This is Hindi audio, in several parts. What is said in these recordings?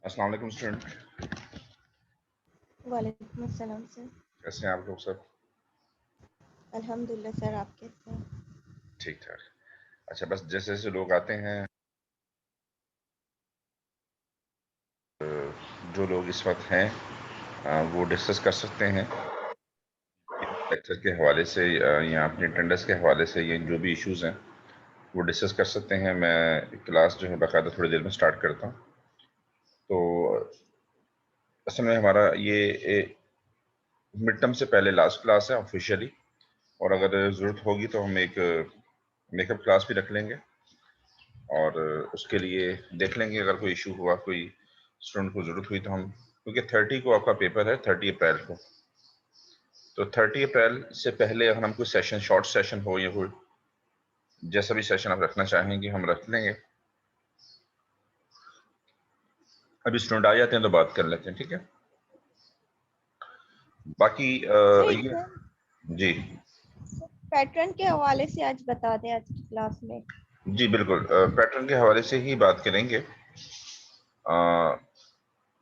अस्सलाम वालेकुम स्टूडेंट। वालेकुम अस्सलाम सर। कैसे हैं आप लोग सब? अल्हम्दुलिल्लाह सर, आप कैसे हैं? ठीक ठाक। अच्छा, बस जैसे जैसे लोग आते हैं, जो लोग इस वक्त हैं वो डिस्कस कर सकते हैं लेक्चर के हवाले से या अपने अटेंडेंस के हवाले से, या जो भी इश्यूज हैं वो डिस्कस कर सकते हैं। मैं क्लास जो है बाकायदा थोड़ी देर में स्टार्ट करता हूँ। तो असल में हमारा ये मिड टर्म से पहले लास्ट क्लास है ऑफिशियली, और अगर ज़रूरत होगी तो हम एक मेकअप क्लास भी रख लेंगे, और उसके लिए देख लेंगे अगर कोई इशू हुआ, कोई स्टूडेंट को ज़रूरत हुई तो हम, क्योंकि 30 को आपका पेपर है, 30 अप्रैल को, तो 30 अप्रैल से पहले अगर हम कोई सेशन, शॉर्ट सेशन हो या कोई जैसा भी सेशन आप रखना चाहेंगे हम रख लेंगे। अभी स्टूडेंट आ जाते हैं तो बात कर लेते हैं, ठीक है? बाकी सर ये एग्जाम जी पैटर्न के हवाले से आज बता दें आज की क्लास में। जी बिल्कुल, पैटर्न के हवाले से ही बात करेंगे।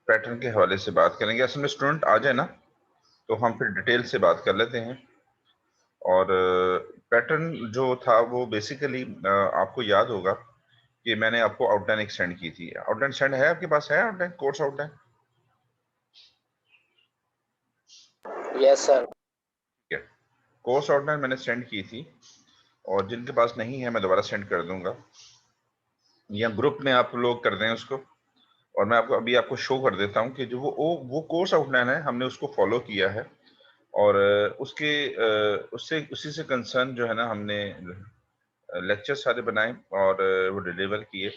पैटर्न के हवाले से बात करेंगे। असल में स्टूडेंट आ जाए ना तो हम फिर डिटेल से बात कर लेते हैं। और पैटर्न जो था वो बेसिकली आपको याद होगा कि मैंने आपको आउटलाइन एक्सटेंड की थी। आउटलाइन सेंड है आपके पास? है outline, course outline? Yes sir. ठीक है, कोर्स आउटलाइन मैंने सेंड की थी, और जिनके पास नहीं है मैं दोबारा सेंड कर दूंगा, या ग्रुप में आप लोग कर दें उसको। और मैं आपको अभी आपको शो कर देता हूँ कि जो वो कोर्स आउटलाइन है, हमने उसको फॉलो किया है, और उसके उससे उसी से कंसर्न जो है ना, हमने लेक्चर सारे बनाए और वो डिलीवर किए।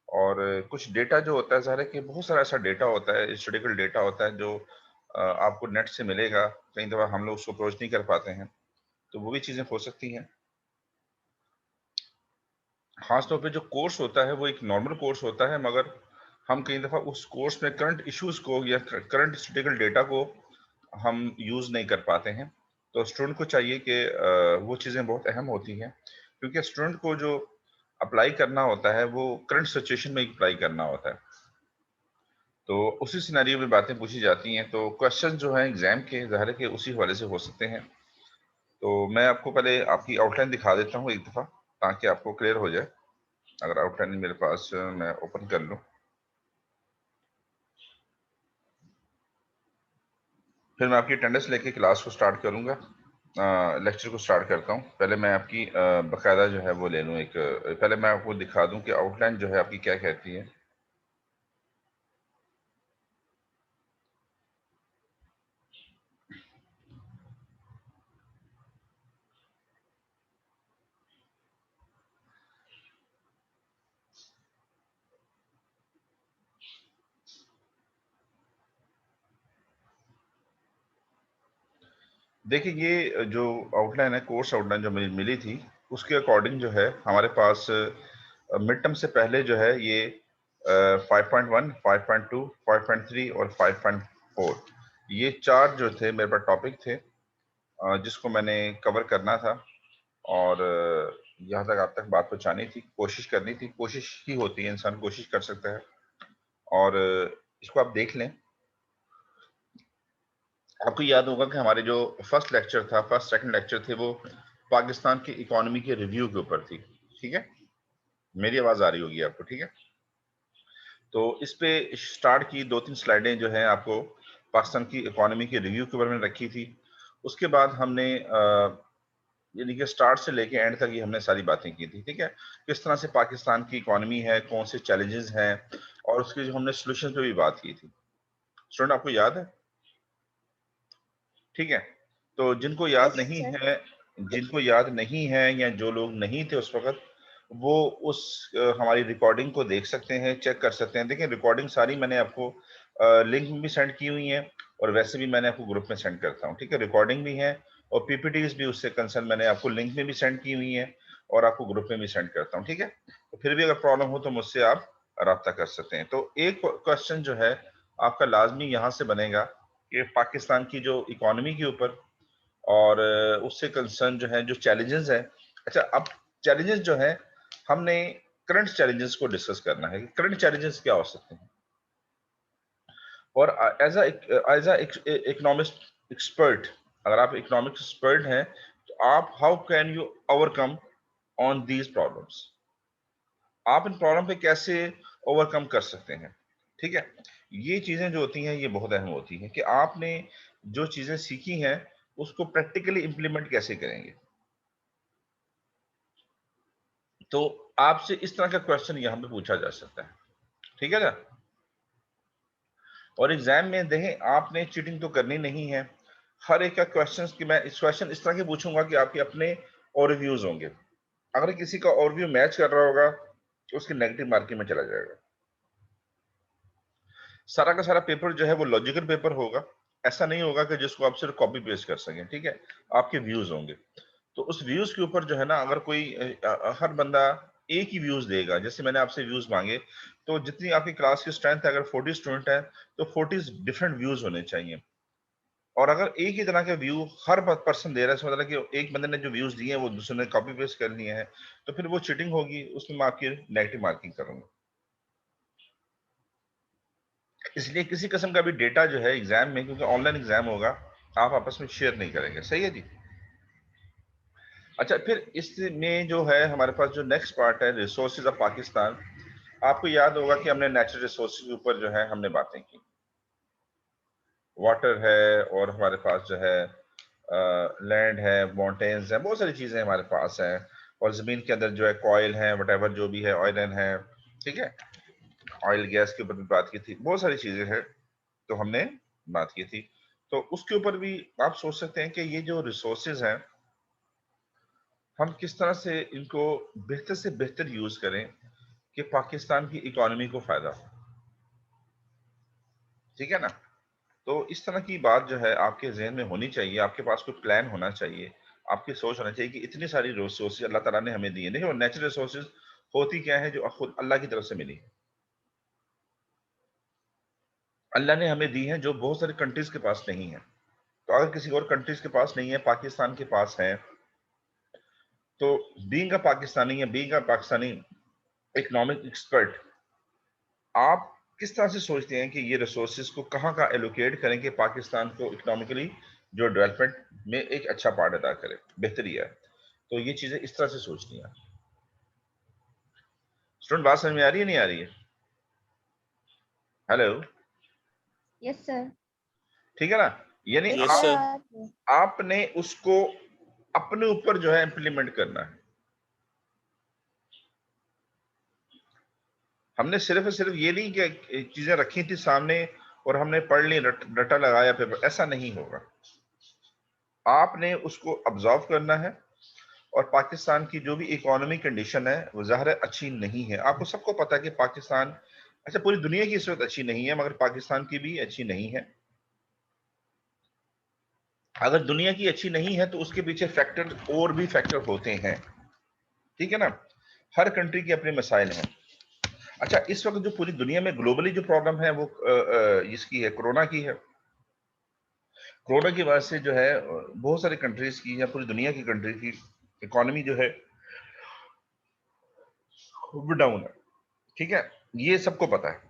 और कुछ डेटा जो होता है, ज़ाहिर है कि बहुत सारा ऐसा डेटा होता है, हिस्टोरिकल डेटा होता है जो आपको नेट से मिलेगा, कई दफ़ा हम लोग उसको अप्रोच नहीं कर पाते हैं, तो वो भी चीज़ें हो सकती हैं। खास तौर पे जो कोर्स होता है वो एक नॉर्मल कोर्स होता है, मगर हम कई दफ़ा उस कोर्स में करंट इश्यूज को या करंट हिस्टोरिकल डेटा को हम यूज़ नहीं कर पाते हैं। तो स्टूडेंट को चाहिए कि वो चीज़ें बहुत अहम होती हैं, क्योंकि स्टूडेंट को जो अप्लाई करना होता है वो करंट सिचुएशन में अप्लाई करना होता है, तो उसी सिनेरियो में बातें पूछी जाती हैं। तो क्वेश्चन जो हैं एग्जाम के, ज़ाहिर है कि उसी हवाले से हो सकते हैं। तो मैं आपको पहले आपकी आउटलाइन दिखा देता हूँ एक दफ़ा, ताकि आपको क्लियर हो जाए। अगर आउटलाइन मेरे पास मैं ओपन कर लूँ, फिर मैं आपकी अटेंडेंस लेके क्लास को स्टार्ट करूँगा, लेक्चर को स्टार्ट करता हूँ। पहले मैं आपकी बाकायदा जो है वो ले लूँ एक, पहले मैं आपको दिखा दूँ कि आउटलाइन जो है आपकी क्या कहती है। देखिए, ये जो आउटलाइन है, कोर्स आउटलाइन जो मुझे मिली थी, उसके अकॉर्डिंग जो है हमारे पास मिड टर्म से पहले जो है ये 5.1, 5.2, 5.3 और 5.4, ये चार जो थे मेरे पास टॉपिक थे, जिसको मैंने कवर करना था। और यहाँ तक आप तक बात पहुँचानी थी, कोशिश करनी थी। कोशिश ही होती है, इंसान कोशिश कर सकता है। और इसको आप देख लें। आपको याद होगा कि हमारे जो फर्स्ट लेक्चर था, फर्स्ट सेकंड लेक्चर थे, वो पाकिस्तान की इकोनॉमी के रिव्यू के ऊपर थी। ठीक है, मेरी आवाज आ रही होगी आपको? ठीक है, तो इस पे स्टार्ट की 2-3 स्लाइडें जो है आपको पाकिस्तान की इकोनॉमी के रिव्यू के बारे में रखी थी। उसके बाद हमने यानी कि स्टार्ट से लेके एंड तक ये हमने सारी बातें की थी। ठीक है, किस तरह से पाकिस्तान की इकोनॉमी है, कौन से चैलेंजेस हैं, और उसके जो हमने सोल्यूशन पे भी बात की थी। स्टूडेंट, आपको याद है? ठीक है, तो यस सर। जिनको याद नहीं है या जो लोग नहीं थे उस वक्त, वो उस हमारी रिकॉर्डिंग को देख सकते हैं, चेक कर सकते हैं। देखिए, रिकॉर्डिंग सारी मैंने आपको लिंक में भी सेंड की हुई है, और वैसे भी मैंने आपको ग्रुप में सेंड करता हूँ। ठीक है, रिकॉर्डिंग भी है और पीपीटीज भी उससे कंसर्न मैंने आपको लिंक में भी सेंड की हुई है, और आपको ग्रुप में भी सेंड करता हूँ। ठीक है, तो फिर भी अगर प्रॉब्लम हो तो मुझसे आप रब्ता कर सकते हैं। तो एक क्वेश्चन जो है आपका लाजमी यहाँ से बनेगा कि पाकिस्तान की जो इकोनॉमी के ऊपर और उससे कंसर्न जो है, जो चैलेंजेस है। अच्छा, अब चैलेंजेस जो है, हमने करंट चैलेंजेस को डिस्कस करना है कि करंट चैलेंजेस क्या हो सकते हैं। और एज अ इकोनॉमिस्ट एक्सपर्ट, अगर आप इकोनॉमिक्स एक्सपर्ट हैं तो आप how can you overcome on these problems, आप इन प्रॉब्लम पे कैसे ओवरकम कर सकते हैं। ठीक है, ये चीजें जो होती हैं ये बहुत अहम होती हैं कि आपने जो चीजें सीखी हैं उसको प्रैक्टिकली इंप्लीमेंट कैसे करेंगे। तो आपसे इस तरह का क्वेश्चन यहाँ पे पूछा जा सकता है, ठीक है ना। और एग्जाम में देखें आपने चीटिंग तो करनी नहीं है, हर एक का क्वेश्चन की मैं इस क्वेश्चन इस तरह के पूछूंगा कि आपके अपने ओवरव्यूज होंगे, अगर किसी का ओवरव्यू मैच कर रहा होगा तो उसकी नेगेटिव मार्किंग में चला जाएगा। सारा का सारा पेपर जो है वो लॉजिकल पेपर होगा, ऐसा नहीं होगा कि जिसको आप सिर्फ कॉपी पेस्ट कर सकें। ठीक है, आपके व्यूज होंगे, तो उस व्यूज के ऊपर जो है ना, अगर कोई हर बंदा एक ही व्यूज देगा, जैसे मैंने आपसे व्यूज मांगे, तो जितनी आपकी क्लास की स्ट्रेंथ है, अगर 40 स्टूडेंट है तो 40 डिफरेंट व्यूज होने चाहिए। और अगर एक ही तरह के व्यू हर पर्सन दे रहा है, इसका मतलब कि एक बंदे ने जो व्यूज दिए हैं वो दूसरे ने कॉपी पेस्ट कर लिए हैं, तो फिर वो चीटिंग होगी, उसमें मैं आपकी नेगेटिव मार्किंग करूंगा। इसलिए किसी किस्म का भी डेटा जो है एग्जाम में, क्योंकि ऑनलाइन एग्जाम होगा, आप आपस में शेयर नहीं करेंगे। सही है जी। अच्छा, फिर इसमें जो है हमारे पास जो नेक्स्ट पार्ट है, रिसोर्सेज ऑफ पाकिस्तान। आपको याद होगा कि हमने नेचुरल रिसोर्सेज के ऊपर जो है हमने बातें की, वाटर है और हमारे पास जो है लैंड है, माउंटेन्स है, बहुत सारी चीजें हमारे पास हैं, और जमीन के अंदर जो है कॉयल है, वट जो भी है, ऑयल है। ठीक है, ऑयल गैस के ऊपर भी बात की थी, बहुत सारी चीजें हैं तो हमने बात की थी। तो उसके ऊपर भी आप सोच सकते हैं कि ये जो रिसोर्सेज हैं हम किस तरह से इनको बेहतर से बेहतर यूज करें कि पाकिस्तान की इकोनॉमी को फायदा हो। ठीक है ना, तो इस तरह की बात जो है आपके जहन में होनी चाहिए, आपके पास कोई प्लान होना चाहिए, आपकी सोच होना चाहिए कि इतनी सारी रिसोर्सेज अल्लाह ताला ने हमें दी है। देखो नेचुरल रिसोर्सेज होती क्या है, जो खुद अल्लाह की तरफ से मिली, अल्लाह ने हमें दी है, जो बहुत सारी कंट्रीज के पास नहीं है। तो अगर किसी और कंट्रीज के पास नहीं है, पाकिस्तान के पास है, तो बीइंग अ पाकिस्तानी या being a Pakistani economic expert, आप किस तरह से सोचते हैं कि ये रिसोर्सेज को कहाँ का एलोकेट करें कि पाकिस्तान को इकोनॉमिकली जो डेवलपमेंट में एक अच्छा पार्ट अदा करे, बेहतरी है। तो ये चीजें इस तरह से सोचनी है। स्टूडेंट, बात समझ में आ रही है नहीं आ रही है? Hello, yes sir. ठीक है ना। यानी यस यस सर। सर। आपने उसको अपने ऊपर जो है इंप्लीमेंट करना है। हमने सिर्फ और सिर्फ ये नहीं कि चीजें रखी थी सामने और हमने पढ़ ली, रटा लगाया पेपर, ऐसा नहीं होगा। आपने उसको ऑब्जर्व करना है, और पाकिस्तान की जो भी इकोनॉमी कंडीशन है वो ज़ाहिर है अच्छी नहीं है। आपको सबको पता है कि पाकिस्तान, अच्छा पूरी दुनिया की इस वक्त अच्छी नहीं है, मगर पाकिस्तान की भी अच्छी नहीं है। अगर दुनिया की अच्छी नहीं है तो उसके पीछे फैक्टर और भी फैक्टर होते हैं। ठीक है ना, हर कंट्री के अपने मसाइल हैं। अच्छा, इस वक्त जो पूरी दुनिया में ग्लोबली जो प्रॉब्लम है वो इसकी है, कोरोना की है। कोरोना की वजह से जो है बहुत सारी कंट्रीज की या पूरी दुनिया की कंट्री की इकोनॉमी जो है वो डाउन है। ठीक है, ये सबको पता है।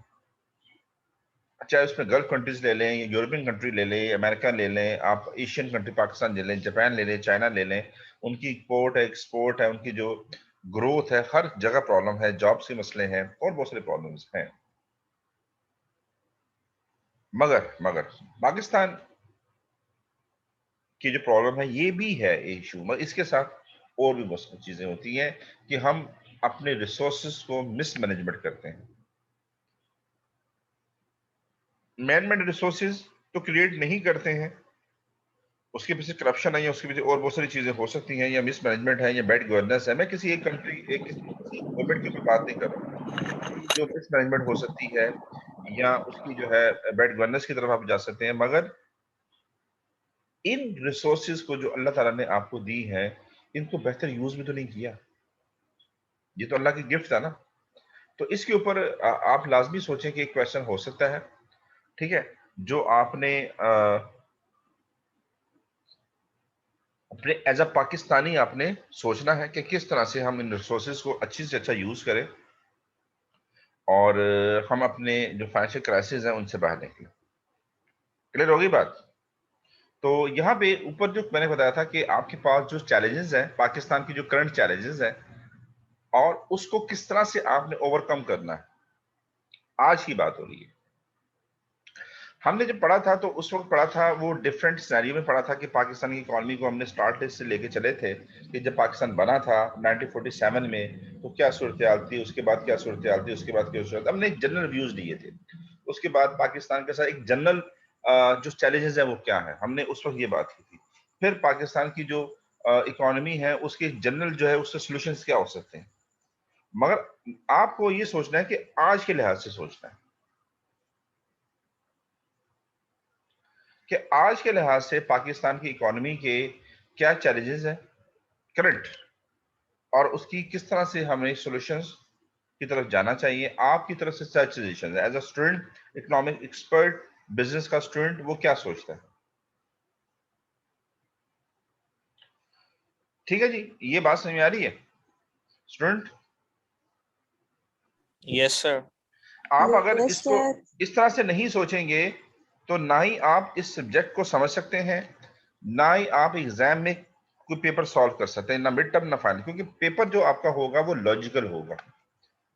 चाहे उसमें गल्फ कंट्रीज ले लें, यूरोपियन कंट्री ले लें, अमेरिका ले लें, आप एशियन कंट्री पाकिस्तान ले लें, जापान ले लें, चाइना ले लें, उनकी इंपोर्ट है, एक्सपोर्ट है, उनकी जो ग्रोथ है, हर जगह प्रॉब्लम है, जॉब्स के मसले हैं और बहुत सारे प्रॉब्लम्स हैं। मगर मगर पाकिस्तान की जो प्रॉब्लम है ये भी है इशू, मगर इसके साथ और भी बहुत सारी चीजें होती हैं कि हम अपने रिसोर्सेस को मिसमैनेजमेंट करते हैं। मैनेजमेंट रिसोर्सेज तो क्रिएट नहीं करते हैं, उसके पीछे करप्शन है या उसके पीछे और बहुत सारी चीजें हो सकती हैं, या मिसमैनेजमेंट है या बैड गवर्नेंस है। मैं किसी एक कंट्री एक गवर्नमेंट की मैं बात नहीं कर रहा हूँ, जो मिसमैनेजमेंट हो सकती है या उसकी जो है बैड गवर्नेंस की तरफ आप जा सकते हैं। मगर इन रिसोर्सेज को जो अल्लाह ताला ने आपको दी है, इनको बेहतर यूज भी तो नहीं किया। ये तो अल्लाह की गिफ्ट था ना। तो इसके ऊपर आप लाजमी सोचें कि एक क्वेश्चन हो सकता है, ठीक है, जो आपने अपने एज अ पाकिस्तानी आपने सोचना है कि किस तरह से हम इन रिसोर्सेज को अच्छी से अच्छा यूज करें, और हम अपने जो फाइनेंशियल क्राइसिस है उनसे बाहर निकलें। क्लियर होगी बात? तो यहाँ पे ऊपर जो मैंने बताया था कि आपके पास जो चैलेंजेस हैं, पाकिस्तान की जो करंट चैलेंजेस हैं, और उसको किस तरह से आपने ओवरकम करना है, आज की बात हो रही है। हमने जब पढ़ा था तो उस वक्त पढ़ा था, वो डिफरेंट सिनेरियो में पढ़ा था कि पाकिस्तान की इकोनॉमी को हमने स्टार्ट लिस्ट से लेके चले थे कि जब पाकिस्तान बना था 1947 में, तो क्या सूरत हाल थी, उसके बाद क्या सूरत हाल थी, उसके बाद क्या सूरत, हमने जनरल व्यूज दिए थे। उसके बाद पाकिस्तान के साथ एक जनरल जो चैलेंजेस है वो क्या है, हमने उस वक्त ये बात की थी। फिर पाकिस्तान की जो इकोनॉमी है उसके जनरल जो है उसके सोल्यूशन क्या हो सकते हैं। मगर आपको ये सोचना है कि आज के लिहाज से सोचना है कि आज के लिहाज से पाकिस्तान की इकोनॉमी के क्या चैलेंजेस हैं करंट, और उसकी किस तरह से हमें सॉल्यूशंस की तरफ जाना चाहिए। आपकी तरफ से क्या सजेशन है as a student, economic expert, business का स्टूडेंट, वो क्या सोचता है? ठीक है जी, ये बात समझ में आ रही है स्टूडेंट? Yes sir. आप अगर यस इसको सर। इस तरह से नहीं सोचेंगे तो ना ही आप इस सब्जेक्ट को समझ सकते हैं, ना ही आप एग्जाम में कोई पेपर सॉल्व कर सकते हैं, ना मिड टर्म ना फाइनल, क्योंकि पेपर जो आपका होगा वो लॉजिकल होगा।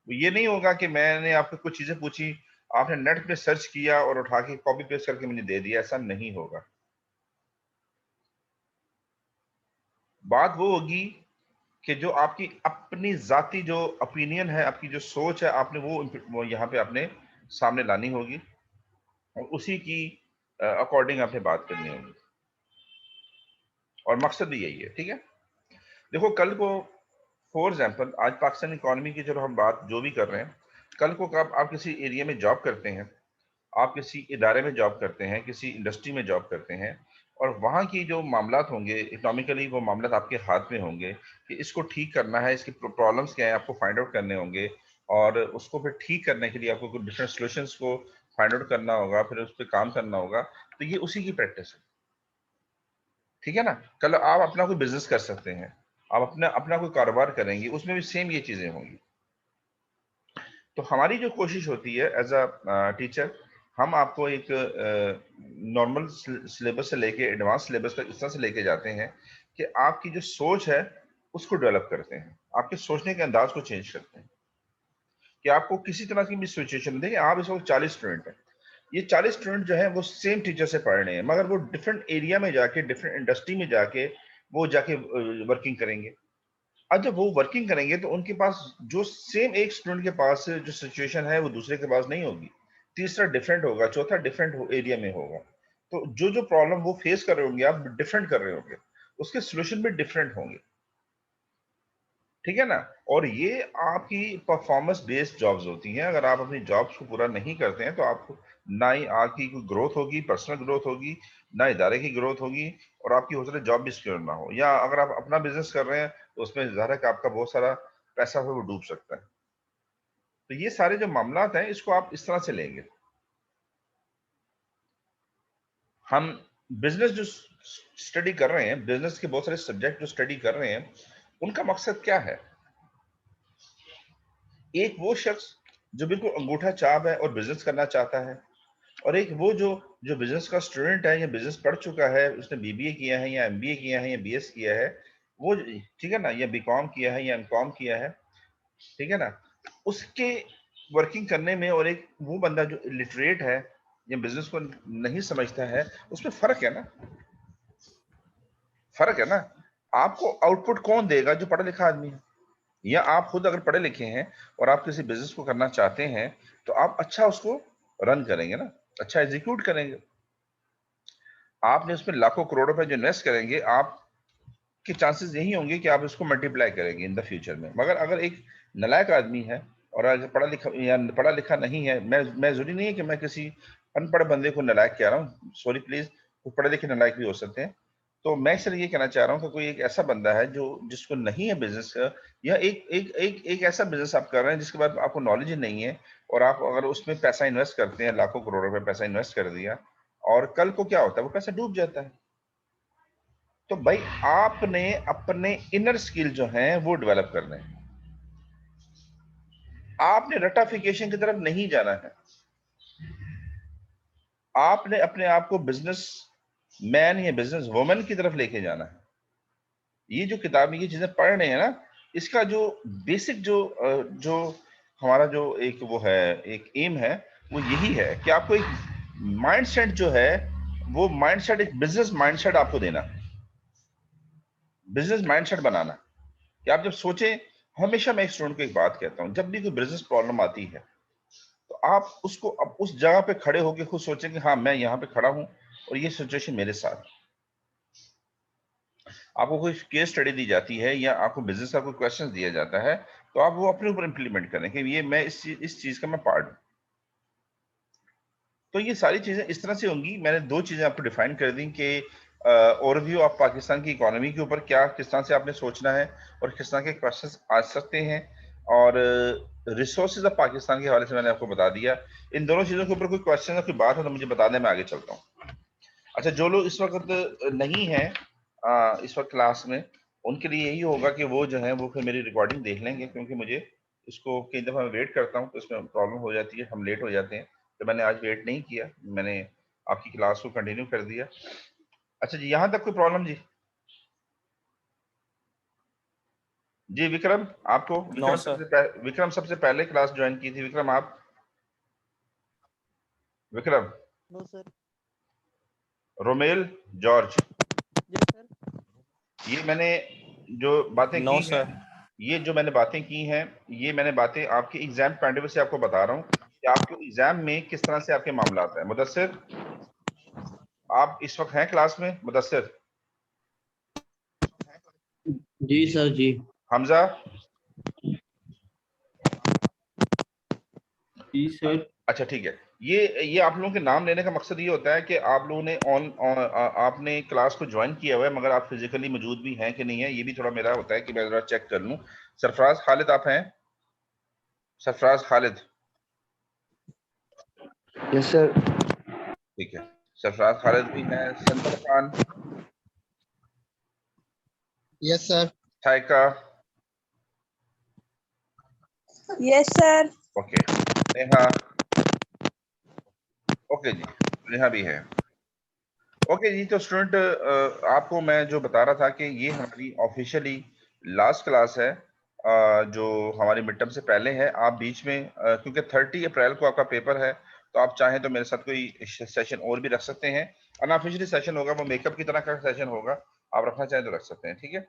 ये नहीं होगा कि मैंने आपको कुछ चीजें पूछी, आपने नेट पे सर्च किया और उठा के कॉपी पेस्ट करके मुझे दे दिया, ऐसा नहीं होगा। बात वो होगी कि जो आपकी अपनी जाती जो ओपिनियन है, आपकी जो सोच है, आपने वो यहाँ पे आपने सामने लानी होगी और उसी की अकॉर्डिंग आपने बात करनी होगी, और मकसद भी यही है। ठीक है, देखो कल को फॉर एग्जाम्पल आज पाकिस्तान इकोनॉमी की जब हम बात जो भी कर रहे हैं, कल को कब आप किसी एरिया में जॉब करते हैं, आप किसी इदारे में जॉब करते हैं, किसी इंडस्ट्री में जॉब करते हैं, और वहाँ की जो मामलात होंगे इकोनॉमिकली, वो मामलात आपके हाथ में होंगे कि इसको ठीक करना है, इसकी प्रॉब्लम्स क्या है आपको फाइंड आउट करने होंगे, और उसको फिर ठीक करने के लिए आपको कुछ डिफरेंट सॉल्यूशंस को फाइंड आउट करना होगा, फिर उस पर काम करना होगा। तो ये उसी की प्रैक्टिस है। ठीक है ना, कल आप अपना कोई बिजनेस कर सकते हैं, आप अपना अपना कोई कारोबार करेंगे, उसमें भी सेम ये चीजें होंगी। तो हमारी जो कोशिश होती है एज अ टीचर, हम आपको एक नॉर्मल सिलेबस से लेके एडवांस सिलेबस तक इस तरह से लेके जाते हैं कि आपकी जो सोच है उसको डेवलप करते हैं, आपके सोचने के अंदाज को चेंज करते हैं कि आपको किसी तरह की भी सिचुएशन, देखिए आप इस वक्त 40 स्टूडेंट हैं, ये 40 स्टूडेंट जो है वो सेम टीचर से पढ़ रहे हैं, मगर वो डिफरेंट एरिया में जाके, डिफरेंट इंडस्ट्री में जाके वो जाके वर्किंग करेंगे। अब जब वो वर्किंग करेंगे तो उनके पास जो सेम एक स्टूडेंट के पास जो सिचुएशन है वो दूसरे के पास नहीं होगी, तीसरा डिफरेंट होगा, चौथा डिफरेंट एरिया में होगा। तो जो जो प्रॉब्लम वो फेस कर रहे होंगे, आप डिफरेंट कर रहे होंगे, उसके सोल्यूशन भी डिफरेंट होंगे। ठीक है ना, और ये आपकी परफॉर्मेंस बेस्ड जॉब्स होती हैं। अगर आप अपनी जॉब्स को पूरा नहीं करते हैं तो आपको ना ही आपकी कोई ग्रोथ होगी, पर्सनल ग्रोथ होगी, ना इदारे की ग्रोथ होगी, और आपकी हो सकता है जॉब भी सिक्योर ना हो, या अगर आप अपना बिजनेस कर रहे हैं तो उसमें ज़ाहिर है कि आपका बहुत सारा पैसा है वो डूब सकता है। तो ये सारे जो मामलात हैं इसको आप इस तरह से लेंगे। हम बिजनेस जो स्टडी कर रहे हैं, बिजनेस के बहुत सारे सब्जेक्ट जो स्टडी कर रहे हैं, उनका मकसद क्या है? एक वो शख्स जो बिल्कुल अंगूठा छाप है और बिजनेस करना चाहता है, और एक वो जो जो बिजनेस का स्टूडेंट है या बिजनेस पढ़ चुका है, उसने बीबीए किया है या एमबीए किया है या बीएस किया है, वो, ठीक है ना, या बीकॉम किया है या एमकॉम किया है, ठीक है ना, उसके वर्किंग करने में, और एक वो बंदा जो लिटरेट है या बिजनेस को नहीं समझता है, उसमें फर्क है ना, फर्क है ना। आपको आउटपुट कौन देगा? जो पढ़ा लिखा आदमी है। या आप खुद अगर पढ़े लिखे हैं और आप किसी बिजनेस को करना चाहते हैं तो आप अच्छा उसको रन करेंगे ना, अच्छा एग्जीक्यूट करेंगे। आपने उसमें लाखों करोड़ों रुपए जो इन्वेस्ट करेंगे, आपके चांसेस यही होंगे कि आप इसको मल्टीप्लाई करेंगे इन द फ्यूचर में। मगर अगर एक नालायक आदमी है और अगर पढ़ा लिखा या पढ़ा लिखा नहीं है, मैं जरूरी नहीं है कि मैं किसी अनपढ़ बंदे को नालायक कह रहा हूँ, सॉरी प्लीज, वो पढ़े लिखे नालायक भी हो सकते हैं। तो मैं सिर्फ ये कहना चाह रहा हूँ कि कोई एक ऐसा बंदा है जो जिसको नहीं है बिजनेस का, या एक ऐसा बिजनेस आप कर रहे हैं जिसके बाद आपको नॉलेज ही नहीं है, और आप अगर उसमें पैसा इन्वेस्ट करते हैं, लाखों करोड़ रुपए पैसा इन्वेस्ट कर दिया, और कल को क्या होता है, वो पैसा डूब जाता है। तो भाई आपने अपने इनर स्किल जो हैं वो डेवलप करने हैं, आपने रटाफिकेशन की तरफ नहीं जाना है। आपने अपने आप को बिजनेस मैन या बिजनेस वुमन की तरफ लेके जाना है। ये जो किताब में ये चीजें पढ़ रहे हैं ना, इसका जो बेसिक जो हमारा जो एक वो है, एक एम है, वो यही है कि आपको एक माइंडसेट जो है, वो माइंडसेट एक बिजनेस माइंडसेट आपको देना, बिजनेस माइंडसेट बनाना कि आप जब सोचें, हमेशा मैं एक स्टूडेंट को एक बात कहता हूं, जब भी कोई बिजनेस प्रॉब्लम आती है तो आप उसको अब उस जगह पे खड़े होकर खुद सोचें कि हाँ, मैं यहाँ पे खड़ा हूं और ये सिचुएशन मेरे साथ। आपको कोई केस स्टडी दी जाती है या आपको बिजनेस का कोई क्वेश्चन दिया जाता है, तो आप वो अपने ऊपर इंप्लीमेंट करें कि ये मैं इस चीज का मैं पार्ट हूं। तो ये सारी चीजें इस तरह से होंगी। मैंने दो चीजें आपको डिफाइन कर दी कि ओवरव्यू ऑफ पाकिस्तान की इकोनॉमी के ऊपर क्या किस तरह से आपने सोचना है और किस तरह के क्वेश्चंस आ सकते हैं, और रिसोर्सेज ऑफ पाकिस्तान के हवाले से मैंने आपको बता दिया। इन दोनों चीजों के ऊपर कोई क्वेश्चन या कोई बात हो तो मुझे बता दें, मैं आगे चलता हूँ। अच्छा, जो लोग इस वक्त नहीं है इस वक्त क्लास में, उनके लिए यही होगा कि वो जो है वो फिर मेरी रिकॉर्डिंग देख लेंगे, क्योंकि मुझे इसको कई दफ़ा मैं वेट करता हूँ तो इसमें प्रॉब्लम हो जाती है, हम लेट हो जाते हैं। तो मैंने आज वेट नहीं किया, मैंने आपकी क्लास को कंटिन्यू कर दिया। अच्छा जी, यहाँ तक कोई प्रॉब्लम जी? जी विक्रम, आपको नो सर। विक्रम सबसे पहले क्लास ज्वाइन की थी। विक्रम आप, Vikram, no sir. Romel, George, ji sir. ये मैंने जो बातें नो की हैं, सर। ये जो मैंने बातें की हैं, ये मैंने बातें आपके एग्जाम पॉइंट ऑफ व्यू से आपको बता रहा हूँ कि आपके एग्जाम में किस तरह से आपके मामला आता है। मुदस्सिर, आप इस वक्त हैं क्लास में? मुदस्सिर, जी सर जी। हमजा, जी सर। अच्छा ठीक है। ये आप लोगों के नाम लेने का मकसद ये होता है कि आप लोगों ने आपने क्लास को ज्वाइन किया हुआ है, मगर आप फिजिकली मौजूद भी हैं कि नहीं है, ये भी थोड़ा मेरा होता है कि मैं जरा चेक कर लूं। सरफराज खालिद आप हैं? Sarfaraz Khalid, yes sir. ठीक है। सरफराज खालिद भी हैं। Sundar Khan, yes sir. थाइका, yes sir. Okay, Neha, okay ji, Neha भी है। ओके जी, तो स्टूडेंट आपको मैं जो बता रहा था कि ये हमारी ऑफिशियली लास्ट क्लास है जो हमारी मिड टर्म से पहले है। आप बीच में क्योंकि 30 अप्रैल को आपका पेपर है, तो आप चाहें तो मेरे साथ कोई सेशन और भी रख सकते हैं। अनऑफिशियली सेशन होगा, वो मेकअप की तरह का सेशन होगा, आप रखना चाहें तो रख सकते हैं, ठीक है।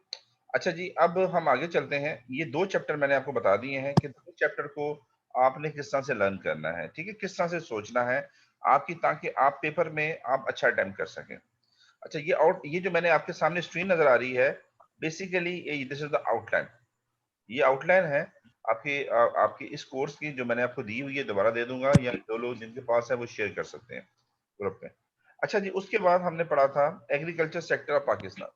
अच्छा जी, अब हम आगे चलते हैं। ये दो चैप्टर मैंने आपको बता दिए हैं कि दो चैप्टर को आपने किस तरह से लर्न करना है, ठीक है, किस तरह से सोचना है आपकी, ताकि आप पेपर में आप अच्छा अटेम्प्ट कर सकें। अच्छा, ये जो मैंने आपके सामने स्क्रीन नजर आ रही है, basically this is the outline. ये आउटलाइन है आपकी इस कोर्स की, जो मैंने आपको दी हुई है, दोबारा दे दूंगा, या जो लोग जिनके पास है वो शेयर कर सकते हैं ग्रुप में। अच्छा जी, उसके बाद हमने पढ़ा था agriculture sector of Pakistan.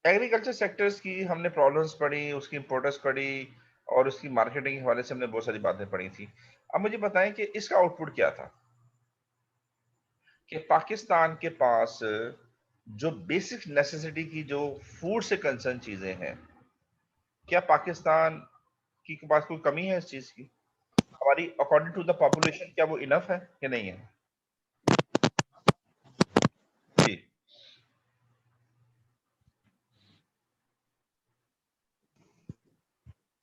Agriculture sectors की हमने प्रॉब्लम्स पढ़ी, उसकी इंपोर्टेंस पढ़ी, और उसकी मार्केटिंग के हवाले से हमने बहुत सारी बातें पढ़ी थी। अब मुझे बताएं कि इसका आउटपुट क्या था, कि पाकिस्तान के पास जो बेसिक नेसेसिटी की जो फूड से कंसर्न चीजें हैं, क्या पाकिस्तान की पास कोई कमी है इस चीज की? हमारी अकॉर्डिंग टू द पॉपुलेशन क्या वो इनफ है कि नहीं है? जी,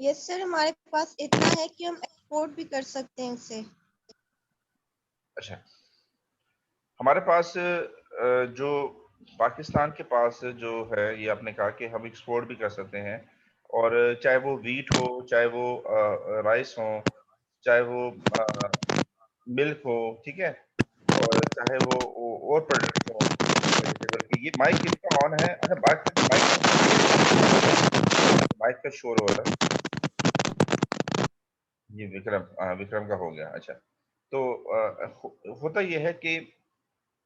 यस सर, हमारे पास इतना है कि हम एक्सपोर्ट भी कर सकते हैं इसे। अच्छा, हमारे पास जो पाकिस्तान के पास जो है, ये आपने कहा कि हम एक्सपोर्ट भी कर सकते हैं, और चाहे वो वीट हो, चाहे वो राइस हो, चाहे वो मिल्क हो, ठीक है, और चाहे वो और प्रोडक्ट्स हो वेजिटेबल की। ये माइक किसका ऑन है? अच्छा, बात करके माइक का शोर हो रहा है। ये विक्रम, विक्रम का हो गया। अच्छा, तो होता यह है कि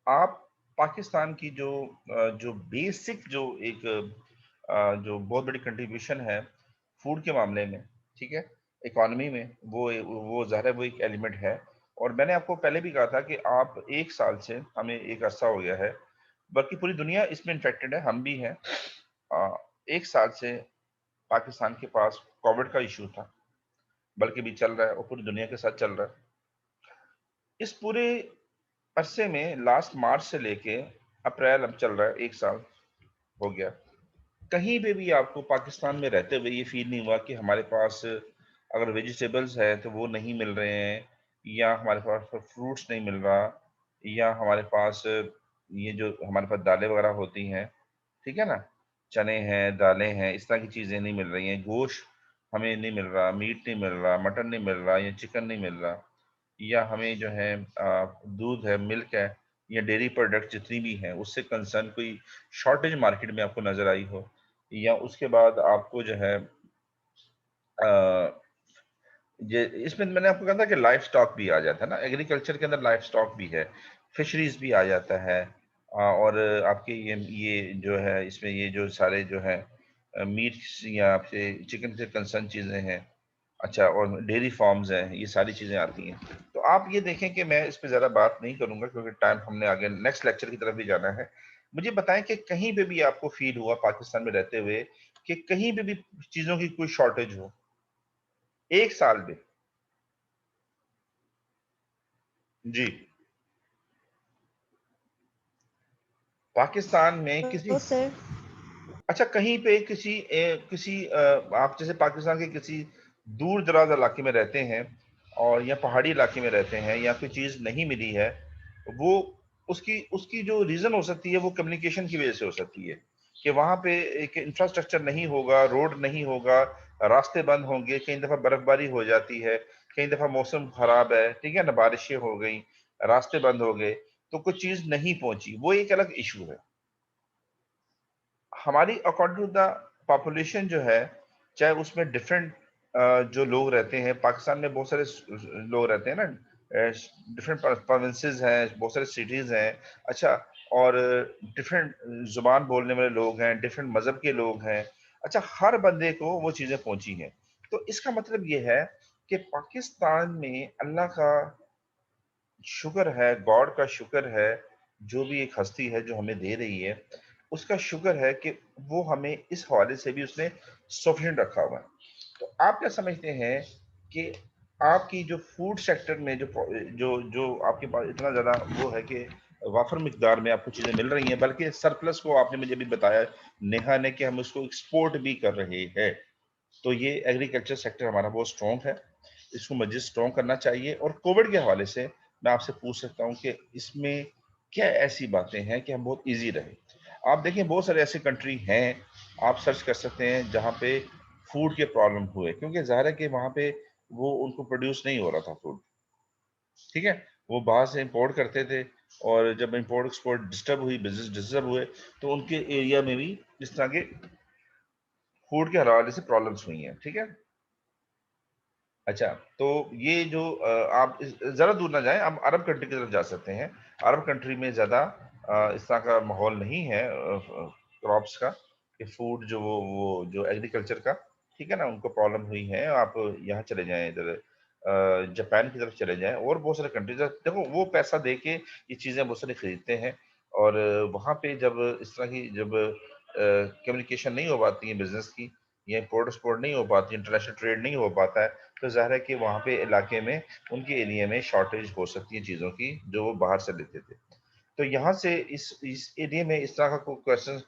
आप पाकिस्तान की जो बेसिक जो एक जो बहुत बड़ी कंट्रीब्यूशन है फूड के मामले में, ठीक है, इकोनॉमी में, वो ज़ाहिर है वो एक एलिमेंट है। और मैंने आपको पहले भी कहा था कि आप एक साल से, हमें एक अरसा हो गया है, बल्कि पूरी दुनिया इसमें इन्फेक्टेड है, हम भी हैं। एक साल से पाकिस्तान के पास कोविड का इशू था, बल्कि भी चल रहा है और पूरी दुनिया के साथ चल रहा है। इस पूरे अरसे में लास्ट मार्च से लेके अप्रैल अब चल रहा है, 1 साल हो गया, कहीं पे भी आपको पाकिस्तान में रहते हुए ये फील नहीं हुआ कि हमारे पास अगर वेजिटेबल्स है तो वो नहीं मिल रहे हैं, या हमारे पास फ्रूट्स नहीं मिल रहा, या हमारे पास ये जो हमारे पास दालें वगैरह होती हैं, ठीक है ना, चने हैं, दालें हैं, इस तरह की चीज़ें नहीं मिल रही हैं, गोश्त हमें नहीं मिल रहा, मीट नहीं मिल रहा, मटन नहीं मिल रहा, या चिकन नहीं मिल रहा, या हमें जो है दूध है, मिल्क है, या डेयरी प्रोडक्ट जितनी भी हैं उससे कंसर्न कोई शॉर्टेज मार्केट में आपको नज़र आई हो, या उसके बाद आपको जो है ये इसमें मैंने आपको कहा था कि लाइफ स्टॉक भी आ जाता है ना, एग्रीकल्चर के अंदर लाइफ स्टॉक भी है, फिशरीज भी आ जाता है, और आपके ये जो है इसमें ये जो सारे जो है मीट या आपसे चिकन से कंसर्न चीज़ें हैं, अच्छा, और डेयरी फार्म्स हैं, ये सारी चीज़ें आती हैं। तो आप ये देखें कि मैं इस पे ज़्यादा बात नहीं करूंगा क्योंकि टाइम हमने आगे नेक्स्ट लेक्चर की तरफ भी जाना है। मुझे बताएं कि कहीं पे भी आपको फील हुआ पाकिस्तान में रहते हुए कि कहीं पे भी चीज़ों की कोई शॉर्टेज हो 1 साल में? जी। पाकिस्तान में किसी, तो सर अच्छा, कहीं पे किसी आप जैसे पाकिस्तान के किसी दूर दराज इलाके में रहते हैं और या पहाड़ी इलाके में रहते हैं या कोई चीज़ नहीं मिली है, वो उसकी उसकी जो रीज़न हो सकती है वो कम्युनिकेशन की वजह से हो सकती है कि वहाँ पे एक इंफ्रास्ट्रक्चर नहीं होगा, रोड नहीं होगा, रास्ते बंद होंगे, कई दफ़ा बर्फबारी हो जाती है, कई दफ़ा मौसम खराब है, ठीक है ना, बारिशें हो गई, रास्ते बंद हो गए, तो कुछ चीज़ नहीं पहुंची, वो एक अलग इशू है। हमारी अकॉर्डिंग टू द पॉपुलेशन जो है, चाहे उसमें डिफरेंट जो लोग रहते हैं, पाकिस्तान में बहुत सारे लोग रहते हैं ना, डिफरेंट प्रोविंसेस हैं, बहुत सारे सिटीज हैं, अच्छा, और डिफरेंट जुबान बोलने वाले लोग हैं, डिफरेंट मजहब के लोग हैं, अच्छा, हर बंदे को वो चीजें पहुंची हैं। तो इसका मतलब ये है कि पाकिस्तान में अल्लाह का शुक्र है, गॉड का शुक्र है, जो भी एक हस्ती है जो हमें दे रही है, उसका शुक्र है कि वो हमें इस हवाले से भी उसने सफिशिएंट रखा हुआ है। तो आप क्या समझते हैं कि आपकी जो फूड सेक्टर में जो जो जो आपके पास इतना ज़्यादा वो है कि वाफर मिकदार में आपको चीज़ें मिल रही हैं, बल्कि सरप्लस को आपने मुझे भी बताया नेहा ने कि हम उसको एक्सपोर्ट भी कर रहे हैं, तो ये एग्रीकल्चर सेक्टर हमारा बहुत स्ट्रॉन्ग है, इसको मजीद स्ट्रॉन्ग करना चाहिए। और कोविड के हवाले से मैं आपसे पूछ सकता हूँ कि इसमें क्या ऐसी बातें हैं कि हम बहुत इजी रहे? आप देखें बहुत सारे ऐसे कंट्री हैं, आप सर्च कर सकते हैं जहाँ पे फूड के प्रॉब्लम हुए, क्योंकि ज़ाहिर है कि वहाँ पे वो उनको प्रोड्यूस नहीं हो रहा था फूड, ठीक है, वो बाहर से इंपोर्ट करते थे, और जब इंपोर्ट एक्सपोर्ट डिस्टर्ब हुई, बिजनेस डिस्टर्ब हुए, तो उनके एरिया में भी इस तरह के फूड के हवाले से प्रॉब्लम्स हुई हैं, ठीक है। अच्छा, तो ये जो आप ज़रा दूर ना जाएं, आप अरब कंट्री की तरफ जा सकते हैं। अरब कंट्री में ज़्यादा इस तरह का माहौल नहीं है क्रॉप्स का, कि फूड जो वो जो एग्रीकल्चर का, ठीक है ना, उनको प्रॉब्लम हुई है। आप यहाँ चले जाएं, इधर जापान की तरफ चले जाएं, और बहुत सारे कंट्रीज, देखो वो पैसा दे के ये चीज़ें बहुत सारी खरीदते हैं, और वहाँ पे जब इस तरह की जब कम्युनिकेशन नहीं हो पाती है बिजनेस की, या इम्पोर्ट एक्सपोर्ट नहीं हो पाती, इंटरनेशनल ट्रेड नहीं हो पाता है, तो ज़ाहिर है कि वहाँ पे इलाके में, उनके एरिया में शॉर्टेज हो सकती है चीज़ों की जो वो बाहर से लेते थे। तो यहाँ से इस एरिया में इस तरह का कोई क्वेश्चन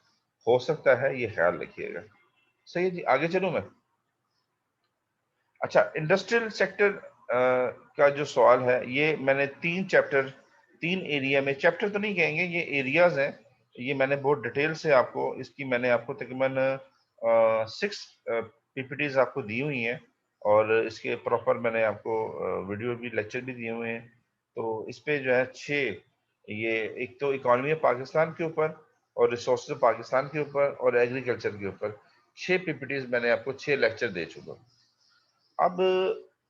हो सकता है, ये ख्याल रखिएगा। सही है जी, आगे चलूँ मैं? अच्छा, इंडस्ट्रियल सेक्टर का जो सवाल है, ये मैंने 3 एरिया में, चैप्टर तो नहीं कहेंगे, ये एरियाज हैं, ये मैंने बहुत डिटेल से आपको इसकी मैंने आपको तकरीबन 6 पीपीटीज आपको दी हुई हैं, और इसके प्रॉपर मैंने आपको वीडियो भी, लेक्चर भी दिए हुए हैं। तो इस पे जो है 6, ये एक तो इकोनॉमी ऑफ पाकिस्तान के ऊपर, और रिसोर्सेज ऑफ पाकिस्तान के ऊपर, और एग्रीकल्चर के ऊपर 6 पीपीटीज मैंने आपको 6 लेक्चर दे चुका हूं। अब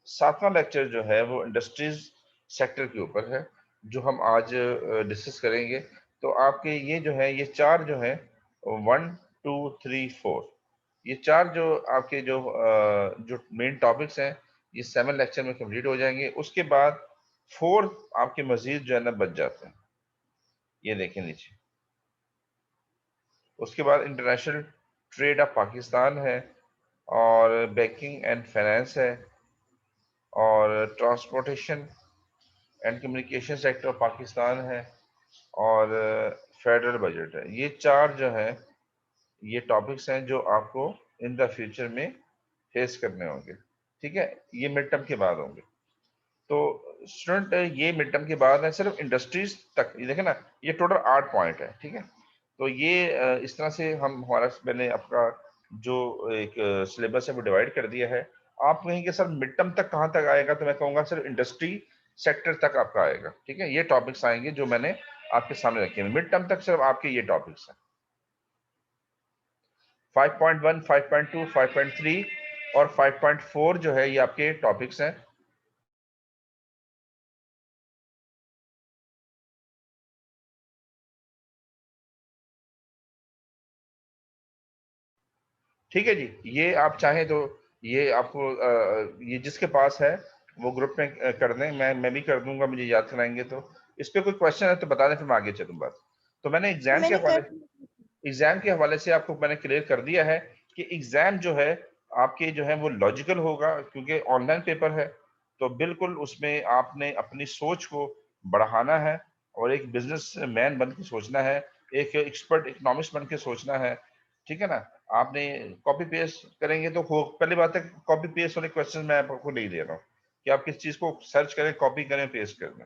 7वां लेक्चर जो है वो इंडस्ट्रीज सेक्टर के ऊपर है, जो हम आज डिस्कस करेंगे। तो आपके ये जो है, ये 4 जो है, 1 2 3 4, ये 4 जो आपके जो मेन टॉपिक्स हैं, ये 7 लेक्चर में कंप्लीट हो जाएंगे। उसके बाद 4 आपके मजीद जो है ना बच जाते हैं, ये देखें नीचे। उसके बाद इंटरनेशनल ट्रेड ऑफ पाकिस्तान है, और बैंकिंग एंड फाइनेंस है, और transportation, and communication sector of Pakistan है, और फेडरल बजट है। ये 4 जो है ये टॉपिक्स हैं जो आपको इन द फ्यूचर में फेस करने होंगे। ठीक है, ये मिड टर्म के बाद होंगे। तो स्टूडेंट ये मिड टर्म के बाद है, सिर्फ इंडस्ट्रीज तक। ये देखें ना, ये टोटल 8 पॉइंट है। ठीक है, तो ये इस तरह से हमारा मैंने आपका जो एक सिलेबस है वो डिवाइड कर दिया है। आप कहेंगे सर मिड टर्म तक कहाँ तक आएगा, तो मैं कहूँगा सिर्फ इंडस्ट्री सेक्टर तक आपका आएगा। ठीक है, ये टॉपिक्स आएंगे जो मैंने आपके सामने रखे हैं। मिड टर्म तक सिर्फ आपके ये टॉपिक्स हैं। 5.1, 5.2, 5.3 और 5.4 जो है ये आपके टॉपिक्स हैं। ठीक है जी, ये आप चाहें तो ये आपको ये जिसके पास है वो ग्रुप में कर दें, मैं भी कर दूंगा, मुझे याद कराएंगे तो। इस पे कोई क्वेश्चन है तो बता दें, फिर मैं आगे चलूँ बात। तो मैंने मैंने कर एग्जाम के हवाले से आपको मैंने क्लियर कर दिया है कि एग्जाम जो है आपके जो है वो लॉजिकल होगा, क्योंकि ऑनलाइन पेपर है। तो बिल्कुल उसमें आपने अपनी सोच को बढ़ाना है और एक बिजनेस मैन बन के सोचना है, एक एक्सपर्ट इकोनॉमिस्ट बन के सोचना है। ठीक है ना, आपने कॉपी पेस्ट करेंगे तो हो, पहली बात है कॉपी पेस्ट वाले क्वेश्चन मैं आपको नहीं दे रहा हूँ कि आप किस चीज को सर्च करें, कॉपी करें, पेस्ट करें।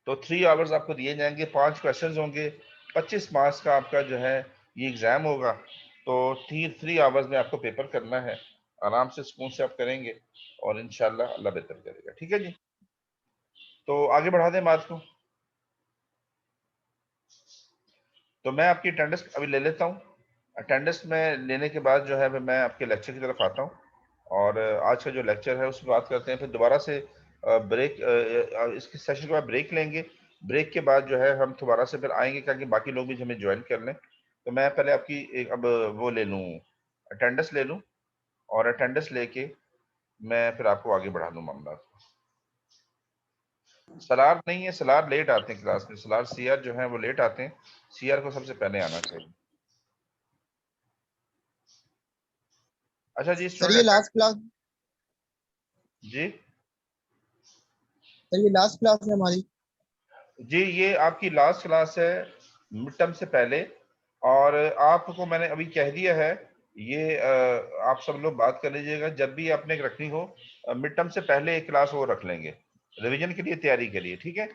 तो 3 आवर्स आपको दिए जाएंगे, 5 क्वेश्चंस होंगे, 25 मार्क्स का आपका जो है ये एग्जाम होगा। तो 3 आवर्स में आपको पेपर करना है, आराम से सुकून से आप करेंगे और इंशाल्लाह अल्लाह बेहतर करेगा। ठीक है जी, तो आगे बढ़ा दें बात को। तो मैं आपकी अटेंडेंस अभी ले लेता हूँ। अटेंडेंस में लेने के बाद जो है मैं आपके लेक्चर की तरफ आता हूँ, और आज का जो लेक्चर है उसमें बात करते हैं। फिर दोबारा से ब्रेक, इसके सेशन के बाद ब्रेक लेंगे। ब्रेक के बाद जो है हम दोबारा से फिर आएंगे ताकि बाकी लोग भी हमें ज्वाइन कर लें। तो मैं पहले आपकी एक अब वो ले लूँ, अटेंडेंस ले लूँ, और अटेंडेंस लेके मैं फिर आपको आगे बढ़ा दूँ मामला। सलार नहीं है, सलार लेट आते हैं क्लास में, सलार सीआर जो है वो लेट आते हैं, सीआर को सबसे पहले आना चाहिए। अच्छा जी सर ये स्टूडेंट, लास्ट क्लास जी सर ये लास्ट क्लास है हमारी। जी, ये आपकी लास्ट क्लास है मिड टर्म से पहले, और आपको मैंने अभी कह दिया है ये आप सब लोग बात कर लीजिएगा, जब भी आपने रखनी हो मिड टर्म से पहले एक क्लास वो रख लेंगे रिवीजन के लिए, तैयारी के लिए। ठीक है।